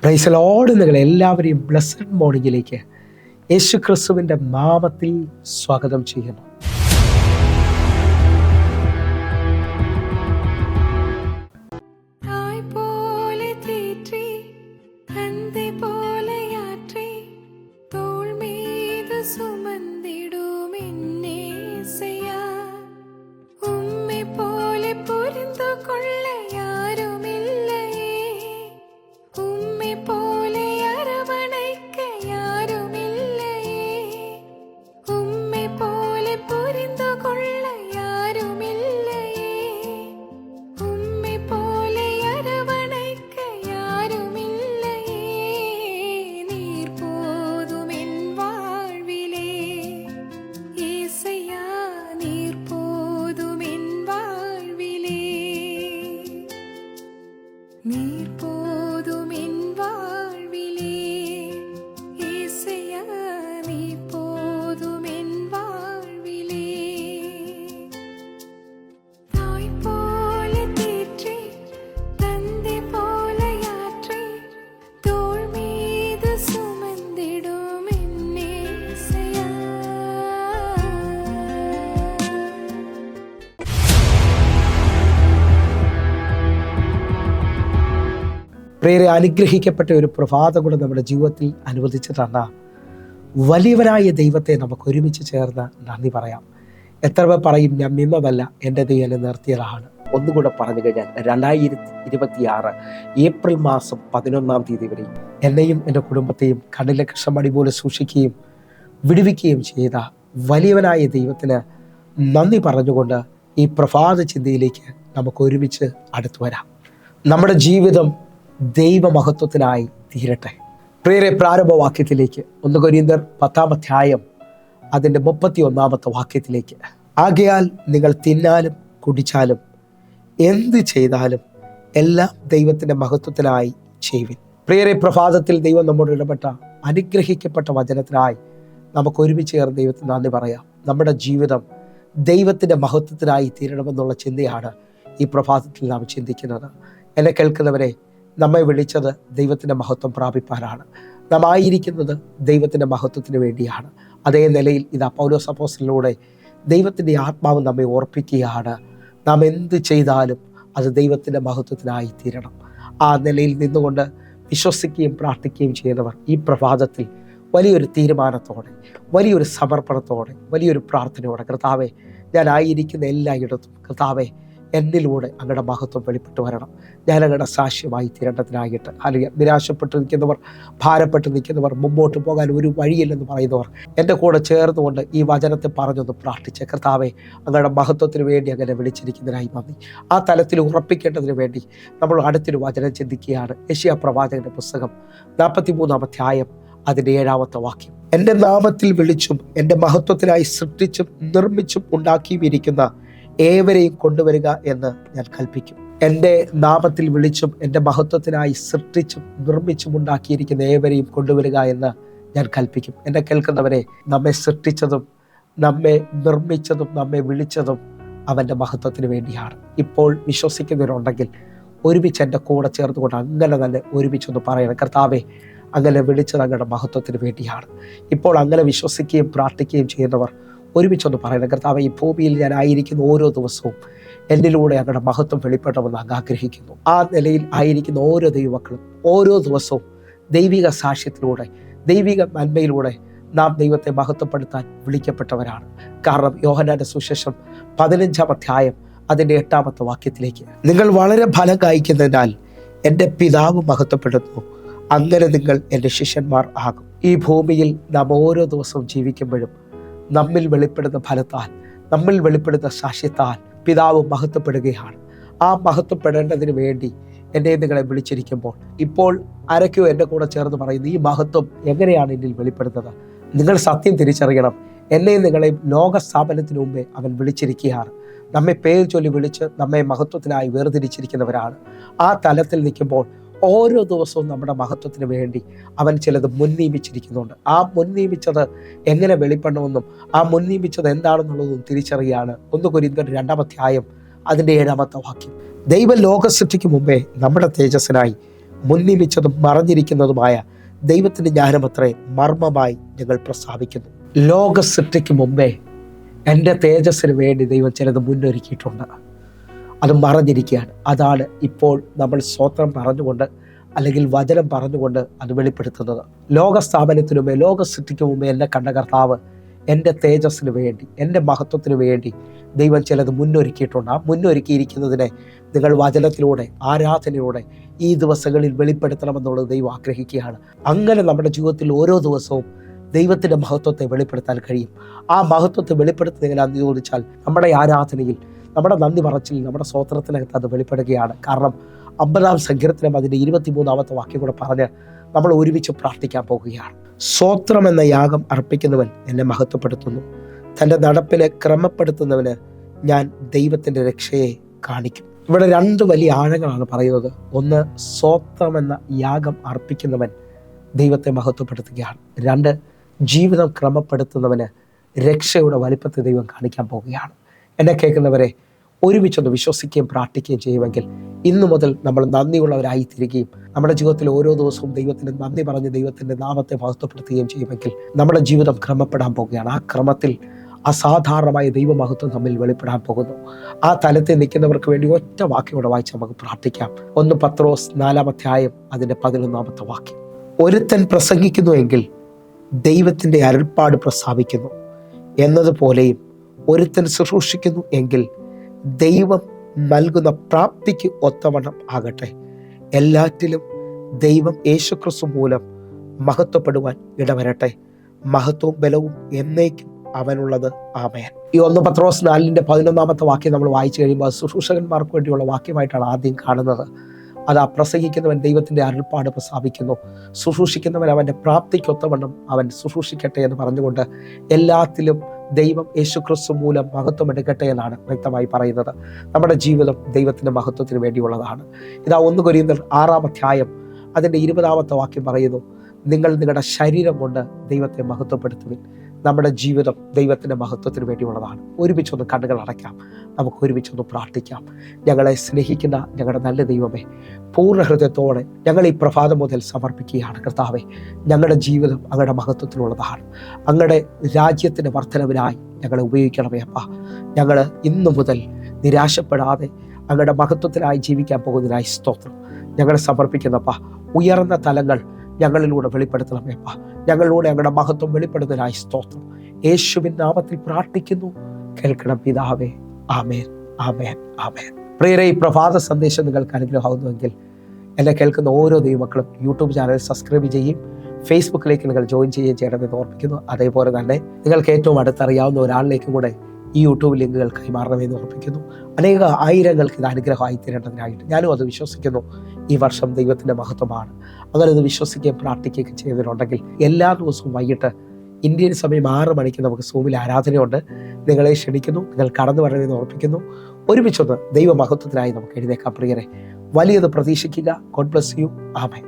Praise Lord. നിങ്ങൾ എല്ലാവരെയും blessed മോർണിംഗിലേക്ക് യേശു ക്രിസ്തുവിൻ്റെ നാമത്തിൽ സ്വാഗതം ചെയ്യുന്നു. പ്രിയരെ, അനുഗ്രഹിക്കപ്പെട്ട ഒരു പ്രഭാതം കൂടെ നമ്മുടെ ജീവിതത്തിൽ അനുവദിച്ചു തന്ന വലിയവനായ ദൈവത്തെ നമുക്ക് ഒരുമിച്ച് ചേർന്ന് നന്ദി പറയാം. എത്ര പേർ പറയും, ഞാൻ നിന്നതല്ല, എൻ്റെ ദൈവം എന്നെ നിർത്തിയതാണ്. ഒന്നുകൂടെ പറഞ്ഞു കഴിഞ്ഞാൽ 2026 ഏപ്രിൽ മാസം 11 തീയതി വരെ എന്നെയും എൻ്റെ കുടുംബത്തെയും കണ്ണിലെ കൃഷ്ണമണി പോലെ സൂക്ഷിക്കുകയും വിടുവിക്കുകയും ചെയ്ത വലിയവനായ ദൈവത്തിന് നന്ദി പറഞ്ഞുകൊണ്ട് ഈ പ്രഭാത ചിന്തയിലേക്ക് നമുക്ക് ഒരുമിച്ച് അടുത്തു വരാം. നമ്മുടെ ജീവിതം ദൈവമഹത്വത്തിനായി തീരട്ടെ. പ്രിയരെ, പ്രാരംഭവാക്യത്തിലേക്ക് 1 കൊരിന്ത്യർ 10 അധ്യായം അതിൻ്റെ 31 വാക്യത്തിലേക്ക്. ആകയാൽ നിങ്ങൾ തിന്നാലും കുടിച്ചാലും എന്ത് ചെയ്താലും എല്ലാം ദൈവത്തിൻ്റെ മഹത്വത്തിനായി ചെയ്യുവിൻ. പ്രിയരെ, പ്രഭാതത്തിൽ ദൈവം നമ്മോട് ഇടപെട്ട അനുഗ്രഹിക്കപ്പെട്ട വചനത്തിനായി നമുക്ക് ഒരുമിച്ച് ചേർന്ന് ദൈവത്തിന് നന്ദി പറയാം. നമ്മുടെ ജീവിതം ദൈവത്തിൻ്റെ മഹത്വത്തിനായി തീരണമെന്നുള്ള ചിന്തയാണ് ഈ പ്രഭാതത്തിൽ നാം ചിന്തിക്കുന്നത്. എന്നെ കേൾക്കുന്നവരെ, നമ്മെ വിളിച്ചത് ദൈവത്തിൻ്റെ മഹത്വം പ്രാപിപ്പാനാണ്. നാം ആയിരിക്കുന്നത് ദൈവത്തിൻ്റെ മഹത്വത്തിന് വേണ്ടിയാണ്. അതേ നിലയിൽ ഇതാ പൗലോസ് അപ്പോസ്തലനിലൂടെ ദൈവത്തിൻ്റെ ആത്മാവ് നമ്മെ ഓർപ്പിക്കുകയാണ്. നാം എന്ത് ചെയ്താലും അത് ദൈവത്തിൻ്റെ മഹത്വത്തിനായി തീരണം. ആ നിലയിൽ നിന്നുകൊണ്ട് വിശ്വസിക്കുകയും പ്രാർത്ഥിക്കുകയും ചെയ്യുന്നവർ ഈ പ്രഭാതത്തിൽ വലിയൊരു തീരുമാനത്തോടെ, വലിയൊരു സമർപ്പണത്തോടെ, വലിയൊരു പ്രാർത്ഥനയോടെ, കർത്താവെ, ഞാൻ ആയിരിക്കുന്ന എല്ലായിടത്തും കർത്താവെ എന്നിലൂടെ അങ്ങയുടെ മഹത്വം വെളിപ്പെട്ട് വരണം, ഞാൻ അങ്ങയുടെ സാക്ഷ്യമായി തീരേണ്ടതിനായിട്ട്. അല്ലെങ്കിൽ നിരാശപ്പെട്ട് നിൽക്കുന്നവർ, ഭാരപ്പെട്ട് നിൽക്കുന്നവർ, മുമ്പോട്ട് പോകാൻ ഒരു വഴിയില്ലെന്ന് പറയുന്നവർ എൻ്റെ കൂടെ ചേർന്നുകൊണ്ട് ഈ വചനത്തെ പറഞ്ഞൊന്ന് പ്രാർത്ഥിച്ച്, കർത്താവെ, അങ്ങയുടെ മഹത്വത്തിന് വേണ്ടി അങ്ങനെ വിളിച്ചിരിക്കുന്നതിനായി നന്ദി. ആ തലത്തിൽ ഉറപ്പിക്കേണ്ടതിന് വേണ്ടി നമ്മൾ അടുത്തൊരു വചനം ചിന്തിക്കുകയാണ്. യെശയ്യാ പ്രവാചകന്റെ പുസ്തകം 43 അധ്യായം അതിൻ്റെ 7 വാക്യം. എൻ്റെ നാമത്തിൽ വിളിച്ചും എൻ്റെ മഹത്വത്തിനായി സൃഷ്ടിച്ചും നിർമ്മിച്ചും ഉണ്ടാക്കിയും ഇരിക്കുന്ന ഏവരെയും കൊണ്ടുവരിക എന്ന് ഞാൻ കൽപ്പിക്കും. എൻ്റെ നാമത്തിൽ വിളിച്ചും എൻ്റെ മഹത്വത്തിനായി സൃഷ്ടിച്ചും നിർമ്മിച്ചും ഉണ്ടാക്കിയിരിക്കുന്ന ഏവരെയും കൊണ്ടുവരിക എന്ന് ഞാൻ കൽപ്പിക്കും. എന്നെ കേൾക്കുന്നവരെ, നമ്മെ സൃഷ്ടിച്ചതും നമ്മെ നിർമ്മിച്ചതും നമ്മെ വിളിച്ചതും അവൻ്റെ മഹത്വത്തിന് വേണ്ടിയാണ്. ഇപ്പോൾ വിശ്വസിക്കുന്നവരുണ്ടെങ്കിൽ ഒരുമിച്ച് എൻ്റെ കൂടെ ചേർത്തുകൊണ്ട് അങ്ങനെ തന്നെ ഒരുമിച്ചൊന്ന് പറയണം, കർത്താവെ, അങ്ങനെ വിളിച്ചത് അങ്ങയുടെ മഹത്വത്തിന് വേണ്ടിയാണ്. ഇപ്പോൾ അങ്ങനെ വിശ്വസിക്കുകയും പ്രാർത്ഥിക്കുകയും ചെയ്യുന്നവർ ഒരുമിച്ചൊന്ന് പറയണം, കർത്താവെ, ഈ ഭൂമിയിൽ ഞാൻ ആയിരിക്കുന്ന ഓരോ ദിവസവും എന്നിലൂടെ അങ്ങയുടെ മഹത്വം വെളിപ്പെടണമെന്ന് അങ്ങ് ആഗ്രഹിക്കുന്നു. ആ നിലയിൽ ആയിരിക്കുന്ന ഓരോ ദൈവമക്കളും ഓരോ ദിവസവും ദൈവിക സാക്ഷ്യത്തിലൂടെ, ദൈവിക നന്മയിലൂടെ നാം ദൈവത്തെ മഹത്വപ്പെടുത്താൻ വിളിക്കപ്പെട്ടവരാണ്. കാരണം യോഹന്നാന്റെ സുവിശേഷം 15 അധ്യായം അതിൻ്റെ 8 വാക്യത്തിലേക്ക്, നിങ്ങൾ വളരെ ഫലം കായ്ക്കുന്നതിനാൽ എൻ്റെ പിതാവ് മഹത്വപ്പെടുന്നു, അങ്ങനെ നിങ്ങൾ എൻ്റെ ശിഷ്യന്മാർ ആകും. ഈ ഭൂമിയിൽ നാം ഓരോ ദിവസവും ജീവിക്കുമ്പോഴും നമ്മിൽ വെളിപ്പെടുന്ന ഫലത്താൽ, നമ്മിൽ വെളിപ്പെടുന്ന സാക്ഷ്യത്താൽ പിതാവ് മഹത്വപ്പെടുകയാണ്. ആ മഹത്വപ്പെടേണ്ടതിന് വേണ്ടി എന്നെ നിങ്ങളെ വിളിച്ചിരിക്കുമ്പോൾ ഇപ്പോൾ ആരൊക്കെയോ എൻ്റെ കൂടെ ചേർന്ന് പറയുന്നു, ഈ മഹത്വം എങ്ങനെയാണ് എന്നിൽ വെളിപ്പെടുന്നത്? നിങ്ങൾ സത്യം തിരിച്ചറിയണം. എന്നെയും നിങ്ങളെയും ലോകസ്ഥാപനത്തിന് മുമ്പേ അവൻ വിളിച്ചിരിക്കുകയാണ്. നമ്മെ പേര് ചൊല്ലി വിളിച്ച് നമ്മെ മഹത്വത്തിനായി വേർതിരിച്ചിരിക്കുന്നവരാണ്. ആ തലത്തിൽ നിൽക്കുമ്പോൾ ഓരോ ദിവസവും നമ്മുടെ മഹത്വത്തിന് വേണ്ടി അവൻ ചിലത് മുൻനിയമിച്ചിരിക്കുന്നുണ്ട്. ആ മുൻനിയമിച്ചത് എങ്ങനെ വെളിപ്പെടണമെന്നും ആ മുൻനിയമിച്ചത് എന്താണെന്നുള്ളതും തിരിച്ചറിയാണ് 1 കൊരിന്ത്യർ 2 അധ്യായം അതിൻ്റെ 7 വാക്യം. ദൈവം ലോകസൃഷ്ടിക്ക് മുമ്പേ നമ്മുടെ തേജസ്സിനായി മുൻനിയമിച്ചതും മറഞ്ഞിരിക്കുന്നതുമായ ദൈവത്തിൻ്റെ ജ്ഞാനമത്രേ മർമ്മമായി ഞങ്ങൾ പ്രസ്താവിക്കുന്നു. ലോക സൃഷ്ടിക്ക് മുമ്പേ എൻ്റെ തേജസ്സിന് വേണ്ടി ദൈവം ചിലത് മുന്നൊരുക്കിയിട്ടുണ്ട്. അത് മറഞ്ഞിരിക്കുകയാണ്. അതാണ് ഇപ്പോൾ നമ്മൾ സ്തോത്രം പറഞ്ഞുകൊണ്ട് അല്ലെങ്കിൽ വചനം പറഞ്ഞുകൊണ്ട് അത് വെളിപ്പെടുത്തുന്നത്. ലോകസ്ഥാപനത്തിനു മുമ്പേ, ലോക സൃഷ്ടിക്ക് മുമ്പേ എന്നെ കണ്ട കർത്താവ് എൻ്റെ തേജസ്സിന് വേണ്ടി, എൻ്റെ മഹത്വത്തിന് വേണ്ടി ദൈവം ചിലത് മുന്നൊരുക്കിയിട്ടുണ്ട്. ആ മുന്നൊരുക്കിയിരിക്കുന്നതിനെ നിങ്ങൾ വചനത്തിലൂടെ, ആരാധനയിലൂടെ ഈ ദിവസങ്ങളിൽ വെളിപ്പെടുത്തണമെന്നുള്ളത് ദൈവം ആഗ്രഹിക്കുകയാണ്. അങ്ങനെ നമ്മുടെ ജീവിതത്തിൽ ഓരോ ദിവസവും ദൈവത്തിൻ്റെ മഹത്വത്തെ വെളിപ്പെടുത്താൻ കഴിയും. ആ മഹത്വത്തെ വെളിപ്പെടുത്തുന്ന എങ്ങനെയാണെന്ന് ചോദിച്ചാൽ നമ്മുടെ ആരാധനയിൽ, നമ്മുടെ നന്ദി പറച്ചിൽ, നമ്മുടെ സ്തോത്രത്തിനകത്ത് അത് വെളിപ്പെടുകയാണ്. കാരണം 50-ാം സങ്കീർത്തനം അതിൻ്റെ 23-ാമത്തെ വാക്യം കൂടെ പറഞ്ഞ് നമ്മൾ ഒരുമിച്ച് പ്രാർത്ഥിക്കാൻ പോകുകയാണ്. സ്തോത്രം എന്ന യാഗം അർപ്പിക്കുന്നവൻ എന്നെ മഹത്വപ്പെടുത്തുന്നു, തൻ്റെ നടപ്പിനെ ക്രമപ്പെടുത്തുന്നവന് ഞാൻ ദൈവത്തിൻ്റെ രക്ഷയെ കാണിക്കും. ഇവിടെ 2 വലിയ ആഴങ്ങളാണ് പറയുന്നത്. ഒന്ന്, സ്തോത്രം എന്ന യാഗം അർപ്പിക്കുന്നവൻ ദൈവത്തെ മഹത്വപ്പെടുത്തുകയാണ്. 2, ജീവിതം ക്രമപ്പെടുത്തുന്നവന് രക്ഷയുടെ വലിപ്പത്തെ ദൈവം കാണിക്കാൻ പോവുകയാണ്. എന്നെ കേൾക്കുന്നവരെ, ഒരുമിച്ചൊന്ന് വിശ്വസിക്കുകയും പ്രാർത്ഥിക്കുകയും ചെയ്യുമെങ്കിൽ ഇന്നു മുതൽ നമ്മൾ നന്ദിയുള്ളവരായി തീരുകയും നമ്മുടെ ജീവിതത്തിൽ ഓരോ ദിവസവും ദൈവത്തിന് നന്ദി പറഞ്ഞ് ദൈവത്തിൻ്റെ നാമത്തെ മഹത്വപ്പെടുത്തുകയും ചെയ്യുമെങ്കിൽ നമ്മുടെ ജീവിതം ക്രമപ്പെടാൻ പോവുകയാണ്. ആ ക്രമത്തിൽ അസാധാരണമായ ദൈവമഹത്വം തമ്മിൽ വെളിപ്പെടാൻ പോകുന്നു. ആ തലത്തിൽ നിൽക്കുന്നവർക്ക് വേണ്ടി ഒറ്റ വാക്യോടെ വായിച്ച് നമുക്ക് പ്രാർത്ഥിക്കാം. 1 പത്രോസ് 4-ാം അധ്യായം അതിൻ്റെ 11-ാമത്തെ വാക്യം. ഒരുത്തൻ പ്രസംഗിക്കുന്നുവെങ്കിൽ ദൈവത്തിൻ്റെ അരുൾപ്പാട് പ്രസ്താവിക്കുന്നു എന്നതുപോലെയും ഒരുത്തൻ ശുശ്രൂഷിക്കുന്നു എങ്കിൽ ദൈവം നൽകുന്ന പ്രാപ്തിക്ക് ഒത്തവണ്ണം ആകട്ടെ. എല്ലാറ്റിലും ദൈവം യേശുക്രിസ്തു മൂലം മഹത്വപ്പെടുവാൻ ഇടവരട്ടെ. മഹത്വവും ബലവും എന്നേക്കും അവനുള്ളത്. ആമേൻ. ഈ 1 പത്രോസ് 4-ന്റെ 11-ാമത്തെ വാക്യം നമ്മൾ വായിച്ചു കഴിയുമ്പോൾ ശുശ്രൂഷകന്മാർക്ക് വേണ്ടിയുള്ള വാക്യമായിട്ടാണ് ആദ്യം കാണുന്നത്. അത് പ്രസംഗിക്കുന്നവൻ ദൈവത്തിൻ്റെ അരുൾപ്പാട് പ്രസ്താവിക്കുന്നു, ശുശ്രൂഷിക്കുന്നവൻ അവൻ്റെ പ്രാപ്തിക്കൊത്തവണ്ണം അവൻ ശുശ്രൂഷിക്കട്ടെ എന്ന് പറഞ്ഞുകൊണ്ട് എല്ലാത്തിലും ദൈവം യേശുക്രിസ്തു മൂലം മഹത്വം എടുക്കട്ടെ എന്നാണ് വ്യക്തമായി പറയുന്നത്. നമ്മുടെ ജീവിതം ദൈവത്തിൻ്റെ മഹത്വത്തിന് വേണ്ടിയുള്ളതാണ്. ഇതാ 1 കൊരിന്ത്യർ 6-ാം അധ്യായം അതിൻ്റെ 20-ാമത്തെ വാക്യം പറയുന്നു, നിങ്ങൾ നിങ്ങളുടെ ശരീരം കൊണ്ട് ദൈവത്തെ മഹത്വപ്പെടുത്തുവിൻ. നമ്മുടെ ജീവിതം ദൈവത്തിൻ്റെ മഹത്വത്തിന് വേണ്ടിയുള്ളതാണ്. ഒരുമിച്ചൊന്ന് കണ്ണുകൾ അടയ്ക്കാം, നമുക്ക് ഒരുമിച്ചൊന്ന് പ്രാർത്ഥിക്കാം. ഞങ്ങളെ സ്നേഹിക്കുന്ന ഞങ്ങളുടെ നല്ല ദൈവമേ, പൂർണ്ണ ഹൃദയത്തോടെ ഞങ്ങൾ ഈ പ്രഭാതം മുതൽ സമർപ്പിക്കുകയാണ്. കർത്താവേ, ഞങ്ങളുടെ ജീവിതം അങ്ങയുടെ മഹത്വത്തിനുള്ളതാണ്. അങ്ങയുടെ രാജ്യത്തിൻ്റെ വർധനവിനായി ഞങ്ങളെ ഉപയോഗിക്കണമേ അപ്പ. ഞങ്ങൾ ഇന്നു മുതൽ നിരാശപ്പെടാതെ അങ്ങയുടെ മഹത്വത്തിനായി ജീവിക്കാൻ പോകുന്നതിനായി സ്തോത്രം ഞങ്ങളെ സമർപ്പിക്കുന്നപ്പ. ഉയർന്ന തലങ്ങൾ ഞങ്ങളിലൂടെ വെളിപ്പെടുത്തണമേ അപ്പ. ഞങ്ങളിലൂടെ ഞങ്ങളുടെ മഹത്വം വെളിപ്പെടുന്നതിനായി സ്തോത്രം. യേശുവിൻ നാമത്തിൽ പ്രാർത്ഥിക്കുന്നു, കേൾക്കണം പിതാവേ. ആമേൻ, ആമേൻ, ആമേൻ. പ്രിയരെ, ഈ പ്രഭാത സന്ദേശം നിങ്ങൾക്ക് അനുഗ്രഹമാകുന്നുവെങ്കിൽ എന്നെ കേൾക്കുന്ന ഓരോ ദൈവമക്കളും യൂട്യൂബ് ചാനൽ സബ്സ്ക്രൈബ് ചെയ്യും, ഫേസ്ബുക്കിലേക്ക് നിങ്ങൾ ജോയിൻ ചെയ്യുകയും ചെയ്യണമെന്ന് ഓർപ്പിക്കുന്നു. അതേപോലെ തന്നെ നിങ്ങൾക്ക് ഏറ്റവും അടുത്തറിയാവുന്ന ഒരാളിലേക്കും കൂടെ ഈ യൂട്യൂബ് ലിങ്കുകൾ കൈമാറണമെന്ന് ഓർപ്പിക്കുന്നു. അനേക ആയിരങ്ങൾക്ക് ഇത് അനുഗ്രഹമായി തീരേണ്ടതിനായിട്ട് ഞാനും അത് വിശ്വസിക്കുന്നു. ഈ വർഷം ദൈവത്തിൻ്റെ മഹത്വമാണ്. അങ്ങനെ അത് വിശ്വസിക്കുകയും പ്രാർത്ഥിക്കുകയൊക്കെ ചെയ്തതിനുണ്ടെങ്കിൽ എല്ലാ ദിവസവും വൈകിട്ട് ഇന്ത്യൻ സമയം 6 മണിക്ക് നമുക്ക് സൂമിൽ ആരാധനയുണ്ട്. നിങ്ങളെ ക്ഷണിക്കുന്നു, നിങ്ങൾ കടന്നു വരണമെന്ന് ഓർപ്പിക്കുന്നു. ഒരുമിച്ചൊന്ന് ദൈവമഹത്വത്തിനായി നമുക്ക് എഴുന്നേക്കാം പ്രിയരെ. വലിയത് പ്രതീക്ഷിക്കുക. God bless you. ആമേൻ.